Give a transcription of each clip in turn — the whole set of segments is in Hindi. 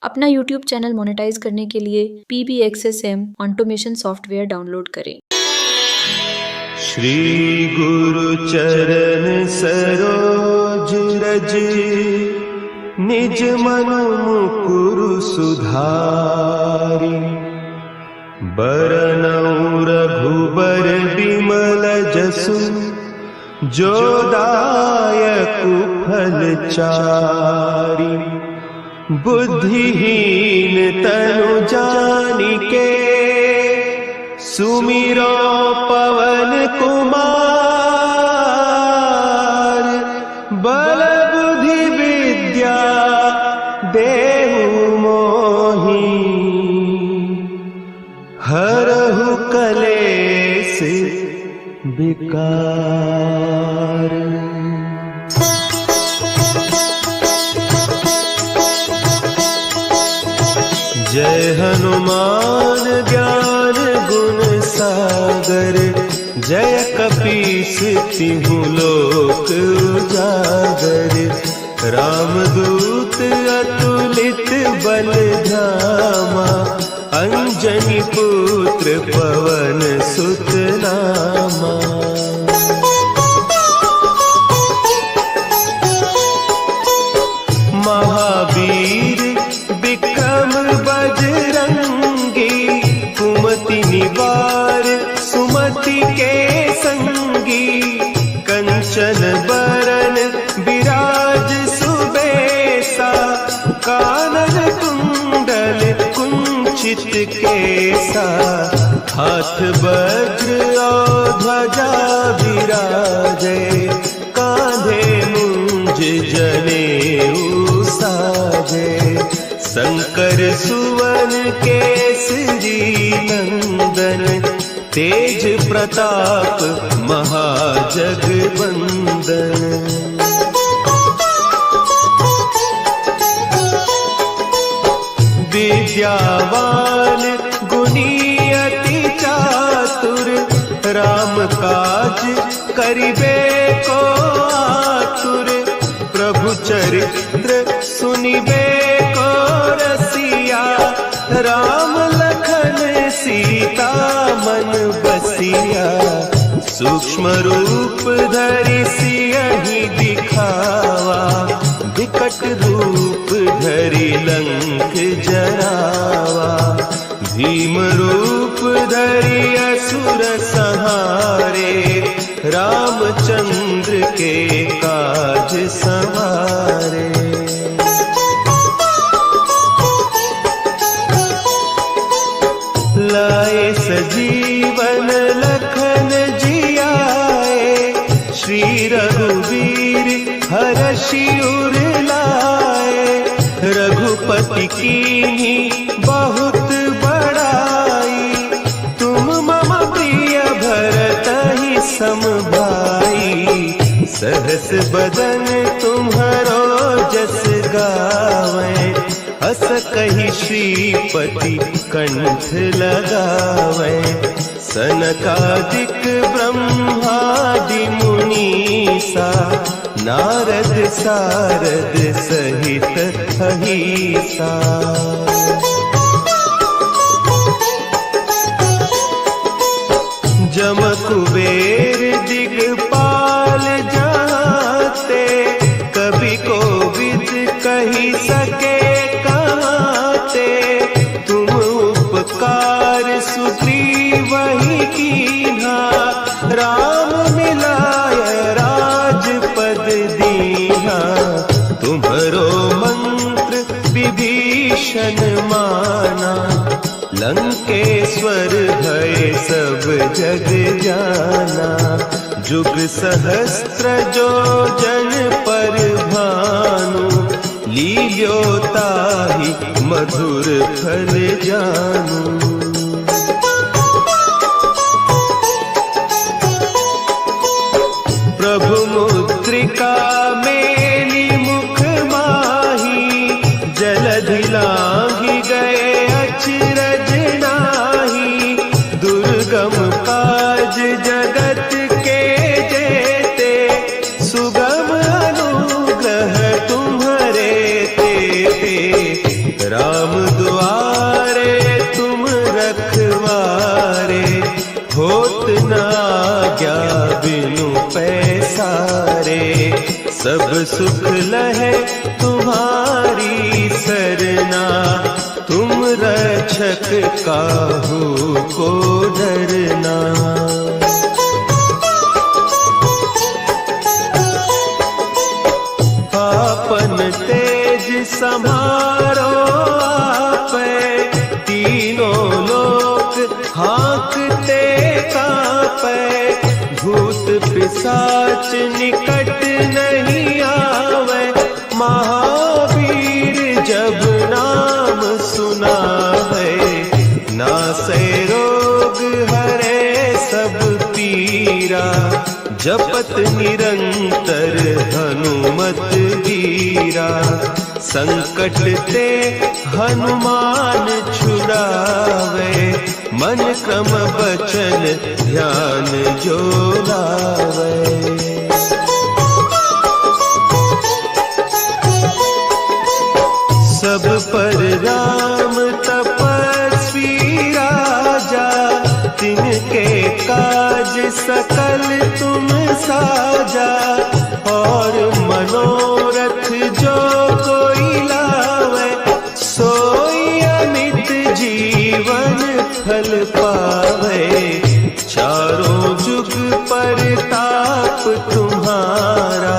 अपना YouTube चैनल मोनेटाइज करने के लिए PBXSM ऑटोमेशन सॉफ्टवेयर डाउनलोड करें। श्री गुरु चरण सरोज रज निज मन मुकुरु सुधारी, बरनउँ रघुबर बिमल जसु जो दायकु फल चारि। बुद्धिहीन तनु जानिके सुमिरो पवन कुमार। बल बुद्धि विद्या देहु मोहि, हरहु कलेस विकार। जय हनुमान ज्ञान गुण सागर, जय कपीस तिहुँ लोक उजागर। रामदूत अतुलित बल धामा, अंजनी पुत्र पवन सुत नामा। महावीर विक्रम बजरंगी, कुमति निवार सुमति के संगी। कंचन बरन विराज सुबेसा, कानन कुंडल कुंचित केसा। हाथ वज्र और ध्वजा विराजे, कांधे मुंज जनेऊ साजे। शंकर सुवन केसरी नंदन, तेज प्रताप महाजगवंदन। विद्यावान गुणी अति चातुर, राम काज करिबे को आतुर। प्रभु चरित्र सुनिबे को रसिया, राम लखन सीता मन बसिया। सूक्ष्म रूप धरि सियहि दिखावा, विकट रूप धरि लंक जरावा। भीम रूप धरि असुर संहारे, रामचंद्र के काज सवारे। लाए सजीवन लखन जियाए, श्री रघुवीर हरषि उर लाए। रघुपति कीन्ही बहुत बड़ाई, तुम मम प्रिय भरतहि सम भाई। सहस बदन तुम्हरो जस गावें, हस कहि श्रीपति कंठ लगावें। सनकादिक ब्रह्मादि मुनीसा, नारद सारद सहित अहीसा। जम कुबेर दिगपाल जाते, कवि कोविद कहि सके कहते। तुम उपकार सुग्रीवहि कीन्हा, राम मिलाय राजपद दीन्हा। तुम्हरो मंत्र विभीषण माना, लंकेश्वर भय सब जग जाना। जुग सहस्त्र जो जन पर भानु, लील्यो ताहि मधुर फल जानू। प्रभु मुद्रिका मेली मुख माही, जलधि लांघि गए अचरज नाही। दुर्गम काज जगत के जेते, सुगम अनुग्रह तुम्हरे तेते। सब सुख लहे तुम्हारी सरना, तुम रक्षक काहू को डरना। आपन तेज समारो आपे, तीनों लोक हाँकते कांपे। भूत पिशाच निकट नहीं आवे, महावीर जब नाम सुनावे। नासे रोग हरे सब पीरा, जपत निरंतर हनुमत वीरा। संकट ते हनुमान छुड़ावे, मन क्रम बचन ध्यान जो लावे। सब पर राम तपस्वी राजा, तिनके काज सकल तुम साजा। और मनोरथ जो कोई लावे, सोई अमित जीवन फल पावे। चारों जुग परताप तुम्हारा,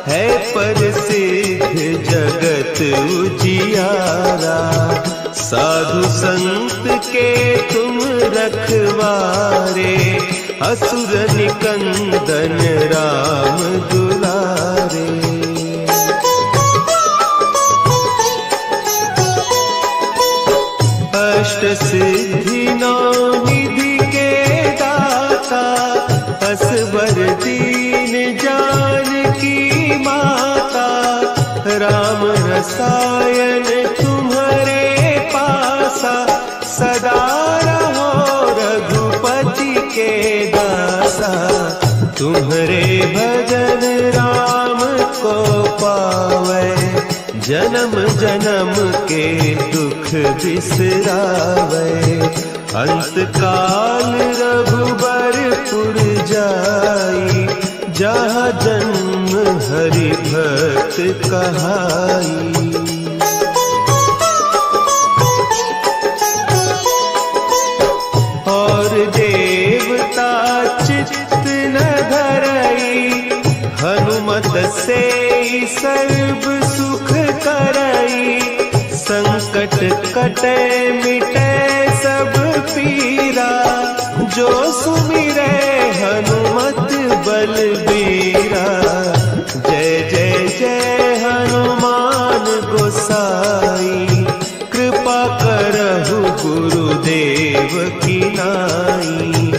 है प्रसिद्ध जगत उजियारा। साधु संत के तुम रखवारे, असुर निकंदन राम दुलारे। अष्ट सिद्धि नौ निधि के दाता, असवर दीन जानकी माता। राम रसायन तुम्हारे पासा, सदा रहो रघुपति के दासा। तुम्हारे भजन राम को पावे, जन्म जन्म के दुख बिसरावे। अंत काल रघुबरपुर जाई, जहाँ जन्म हरि भक्त कहाई। और देवता चित्त न धरई, हनुमत से सर्व सुख करई। संकट कटे मिटे सब पीरा, जो सुमिरे हनुमत बलबीरा। जय जय जय हनुमान गोसाई, कृपा करहु गुरुदेव की नाई।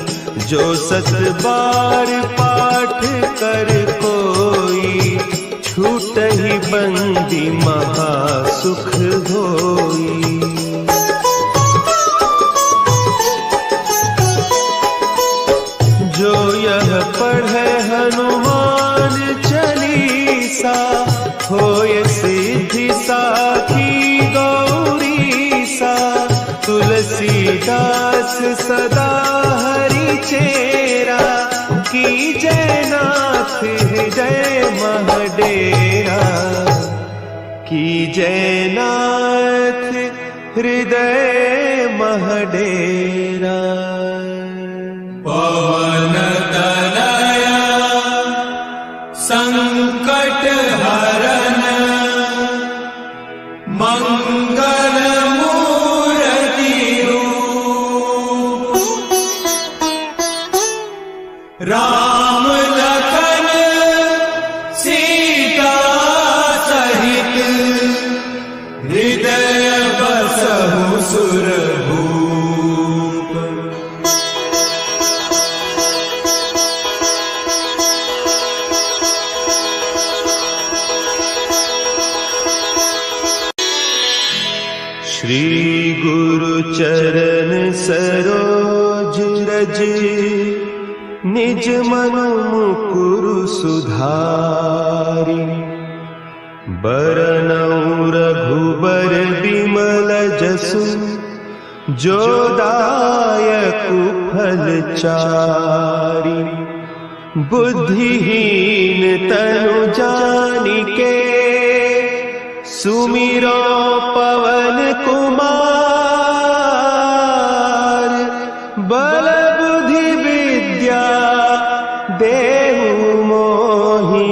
जो सत बार पाठ कर कोई, छूटहि बंदी महासुख होई। जो यह पढ़े हनुमान चालीसा, होय सिद्धि साखी गौरीसा। तुलसीदास सदा हरि चेरा, की जय नाथ हृदय महडेरा। की जय नाथ हृदय महडेरा। पवन तनया संकट हरन, मंगल मूर्ति रूप। राम लखन सीता सहित, हृदय बसहु सुरभूप। श्री गुरु चरण सरोज रज, निज मन मुकुरु सुधारि। बरनउँ रघुबर बिमल जसु, जो दायक फल चारि। बुद्धिहीन तनु जानिके सुमिरो पवन कुमार। बल बुद्धि विद्या देहु मोहि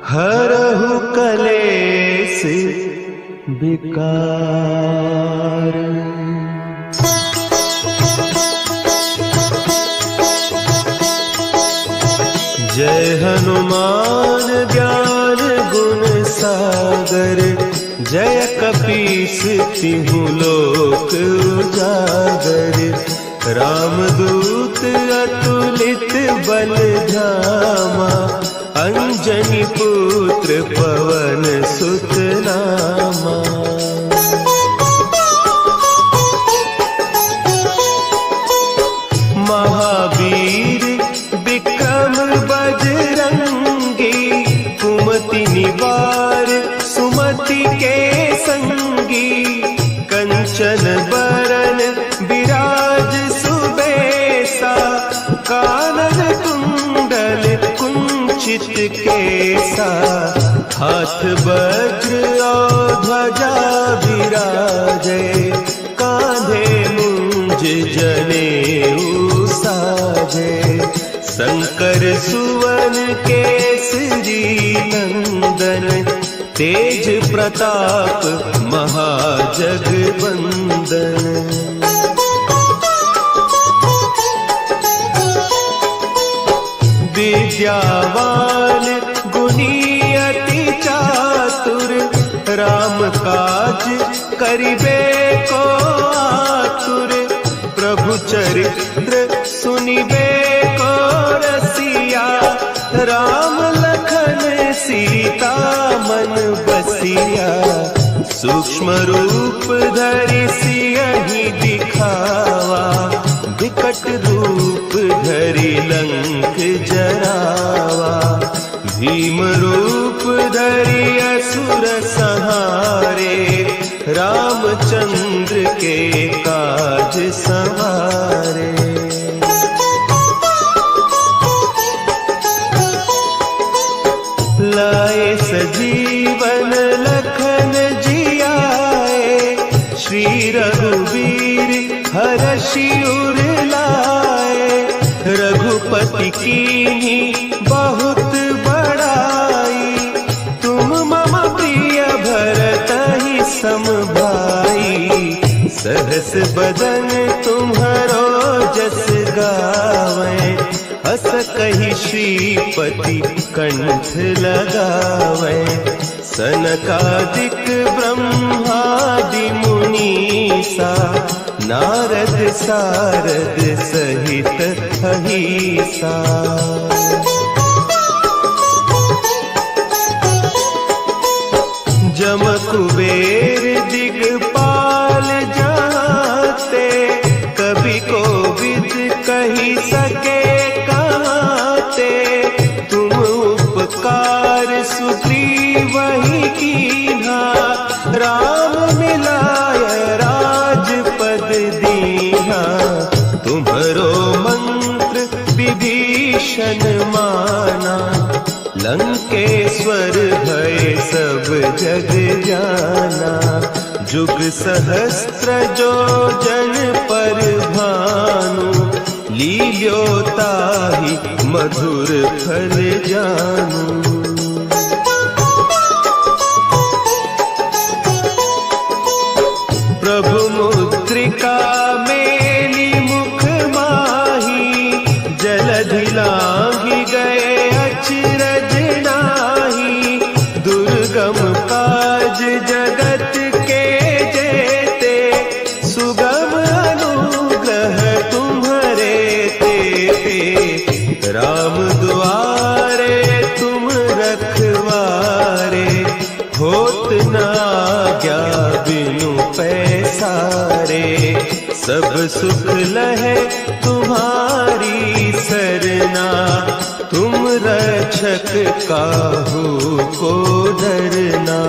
हरहु कलेस विकार। जय हनुमान ज्ञान गुण सागर। जय कपीस तिहु लोक उजागर। रामदूत अतुलित बल धामा। अंजनी पुत्र पवन सुत नामा। महावीर विक्रम बजरंगी। कुमति निवार सुमति के संगी। कंचन बरन विराज सुबेसा। कानन कुंडल कुंचित केसा। हाथ वज्र और ध्वजा विराजे। कांधे मुंज जनेऊ साजे। शंकर सुवन केसरी नंदन। तेज प्रताप महाजगवंदन। विद्यावान गुणी अति चातुर। राम काज करिबे को आतुर। प्रभु चरित्र सुनिबे को रसिया। राम लखन सीता मन बसिया। सूक्ष्म रूप धरि सियहि दिखावा। विकट रूप धरि लंक जरावा। भीम रूप धरि असुर संहारे। रामचंद्र के काज सवारे। लाए सजीवन लखन जियाए। श्री रघुवीर हरषि उर लाए। रघुपति कीन्ही बहुत बड़ाई। तुम मम प्रिय भरतहि सम भाई। सहस बदन तुम्हरो जस गावें। हस कहि श्रीपति कंठ लगावें। सनकादिक ब्रह्मादि मुनीसा। नारद सारद सहित अहीसा। जम कुबेर दिगपाल जाते। कवि कोविद कही सके कहते। तुम उपकार सुग्रीवहि कीन्हा। राम मिलाय राजपद दीन्हा। तुम्हरो मंत्र विभीषण माना। लंकेश्वर भय सब जग जाना। जुग सहस्त्र जो जन पर भानु। लील्यो ताहि मधुर फल जानू। प्रभु मुद्रिका मेली मुख माही। जलधि लांघि गए अचरज नाही। दुर्गम काज जगत के जेते। सुगम अनुग्रह तुम्हरे तेते। राम दुआरे तुम रखवारे। होत न आज्ञा बिनु पैसारे। सब सुख लहे तुम्हारी सरना। तुम रक्षक काहू को डरना।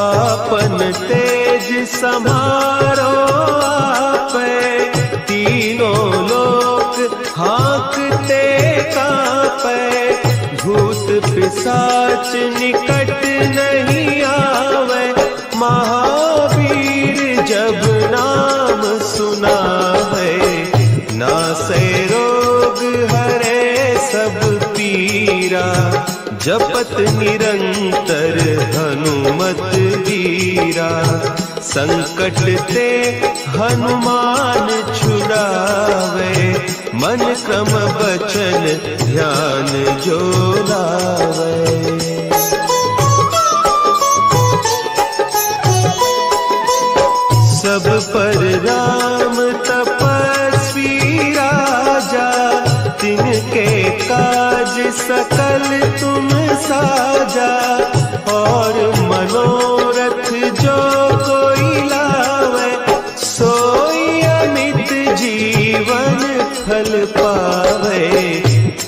आपन तेज समा भूत पिशाच निकट नहीं आवे, महावीर जब नाम सुनावे। नासै रोग हरे सब पीरा, जपत निरंतर हनुमत वीरा। संकट ते हनुमान छुड़ावे, मन क्रम बचन ध्यान जो लावे। सब पर राम तपस्वी राजा, तिनके काज सकल तुम साजा। और मनोरथ जो कोई लावे, सोई अमित जीवन फल पावे।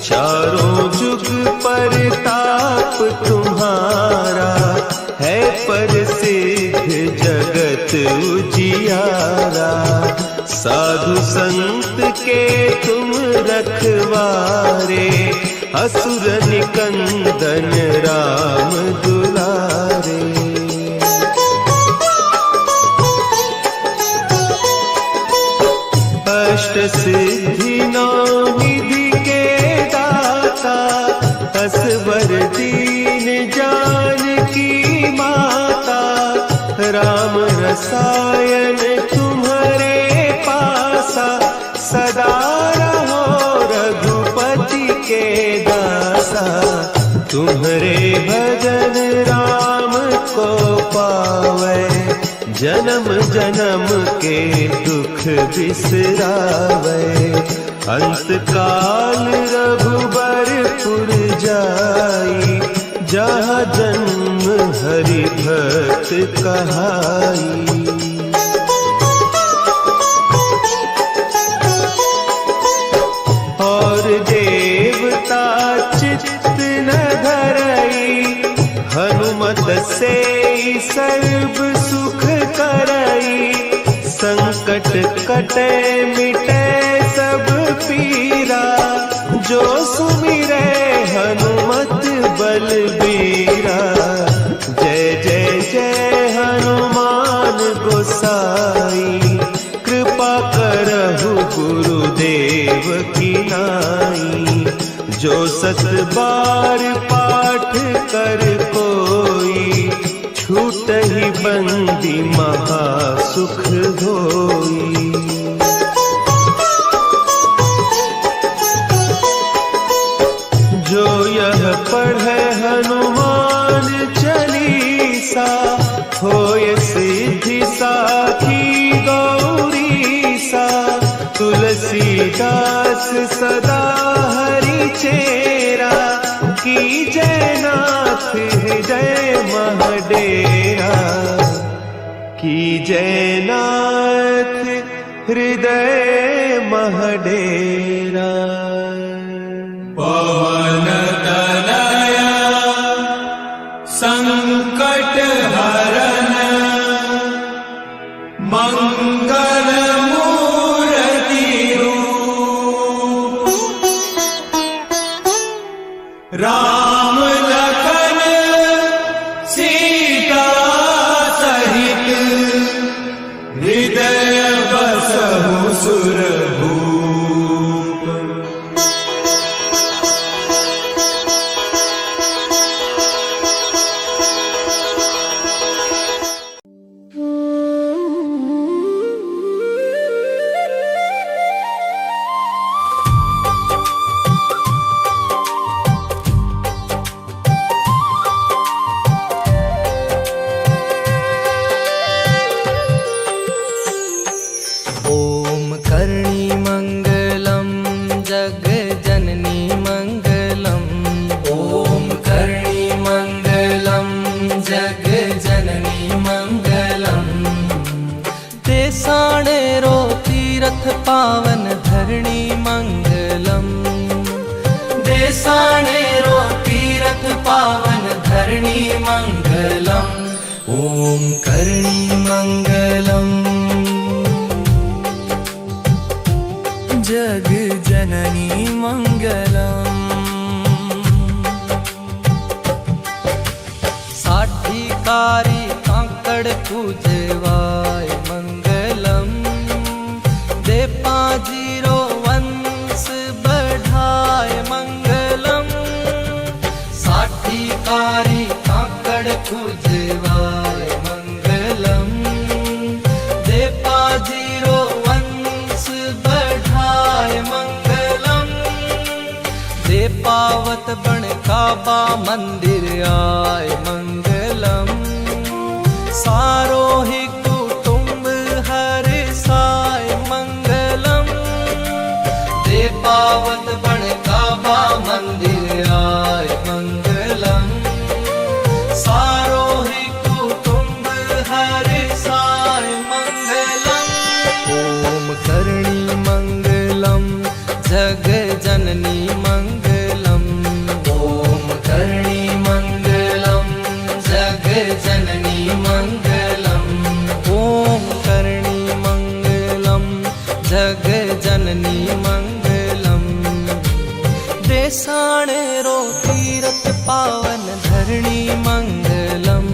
चारों जुग परताप तुम्हारा, है प्रसिद्ध जगत उजियारा। साधु संत के तुम रखवारे, असुर निकंदन राम दुलारे। अष्ट सिद्धि नौ निधि के दाता, असवर दीन जानकी माता। राम रसायन तुम्हारे पासा, सदा रहो रघुपति के दासा। तुम्हारे भजन राम को पावे, जन्म जन्म के दुख बिसरावे। अंत काल रघुबरपुर जाई, जहाँ जन्म हरि भक्त कहाई। और देवता चित्त न धरई, हनुमत से सर्व सुख करई। संकट कटे मिटे सब पीरा, जो सुमिरे हनुमत बलबीरा। जय जय जय हनुमान गोसाई, कृपा करहु गुरुदेव की नाई। जो सत बार पाठ कर कोई, छूटहि बंदी महासुख होई। जो यह पढ़े हनुमान चालीसा, होय सिद्धि साखी गौरीसा। तुलसीदास सदा हरि चेरा, की जयनाथ हृदय महडेरा। की जयनाथ हृदय महडेरा। पवन तनया संकट हरन, मंगल मूर्ति रूप। राम लखन सीता सहित, हृदय बसहु सुरभूप। पावन धरणी मंगलम, देसाणेरो तीरथ पावन धरणी मंगलम। ओम करणी मंगलम, जग जननी मंगलम। कारी काकड़ कुजवाय मंगलम दे पाजीरो वंश बढ़ाय मंगलम दे पावत बण काबा मंदिर आय मंगलम सारो ही कुटुंब हर साय मंगलम दे पावत बण काबा मंदिर आय मंगलम सारो ही कुटुंब हर साय मंगलम ओम करणी मंगलम जग जननी मंगलम ओम करणी मंगलम जग जननी मंगलम ओम करणी मंगलम जग जननी मंगलम देसाणे रो तीरथ पावन धरणी मंगलम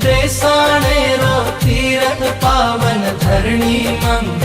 देसाणे रो तीरथ पावन धरणी मंगलम